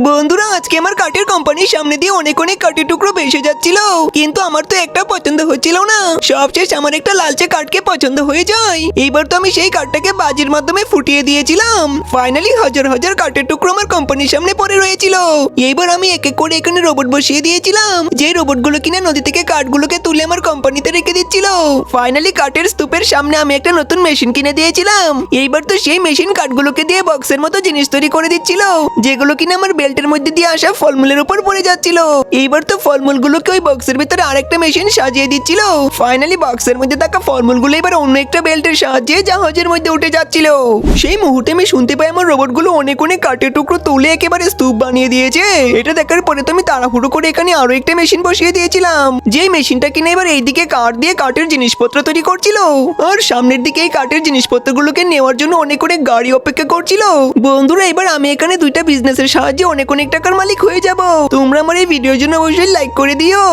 বন্ধুরা, আজকে আমার কাঠের কোম্পানির সামনে দিয়ে অনেক অনেক কাঠের টুকরো ভেসে যাচ্ছিল, কিন্তু আমার তো একটা পছন্দ হচ্ছিল না। সবশেষ আমার একটা লালচে কাঠকে পছন্দ হয়ে যায়। এইবার তো আমি সেই কাঠটাকে বাজির মাধ্যমে ফুটিয়ে দিয়েছিলাম। ফাইনালি হাজার হাজার কাঠের টুকরো আমার কোম্পানির সামনে পড়ে রয়েছিল। এইবার আমি এক এক করে এখানে রোবট বসিয়ে দিয়েছিলাম, যে রোবটগুলো কিনা নদী থেকে কাঠগুলোকে তুলে আমার কোম্পানিতে রেখে দিচ্ছিল। ফাইনালি কাঠের স্তূপের সামনে আমি একটা নতুন মেশিন কিনে দিয়েছিলাম। এইবার তো সেই মেশিন কাঠগুলোকে দিয়ে বক্সের মতো জিনিস তৈরি করে দিচ্ছিল, যেগুলো কিনা আমার বেল্টের মধ্যে দিয়ে আসা ফলমূলের উপর পড়ে যাচ্ছিল। এইবার তো ফলমূলগুলোকে ওই বক্সের ভিতরে আরেকটা মেশিন সাজিয়ে দিচ্ছিল। ফাইনালি বক্সের মধ্যে থাকা ফলমূলগুলো এবার অন্য একটা বেল্টের সাহায্যে জাহাজের মধ্যে উঠে যাচ্ছিল। সেই মুহূর্তে আমি শুনতে পাই আমার রোবটগুলো অনেক অনেক কাঠের টুকরো তুলে একেবারে স্তূপ বানিয়ে দিয়েছে। এটা দেখার পরে তো আমি তাড়াহুড়ো করে এখানে আরো একটা মেশিন বসিয়ে দিয়েছিলাম, যেই মেশিনটা কিনা এবার এইদিকে কাঠ দিয়ে কাঠের জিনিসপত্র তৈরি করছিল, আর সামনের দিকে এই কাঠের জিনিসপত্রগুলোকে নেওয়ার জন্য অনেক অনেক গাড়ি অপেক্ষা করছিল। বন্ধুরা, এবার আমি এখানে দুইটা বিজনেসের সাহায্যে অনেক অনেক টাকার মালিক হয়ে যাব। তোমরা আমার এই ভিডিওর জন্য অবশ্যই লাইক করে দিও।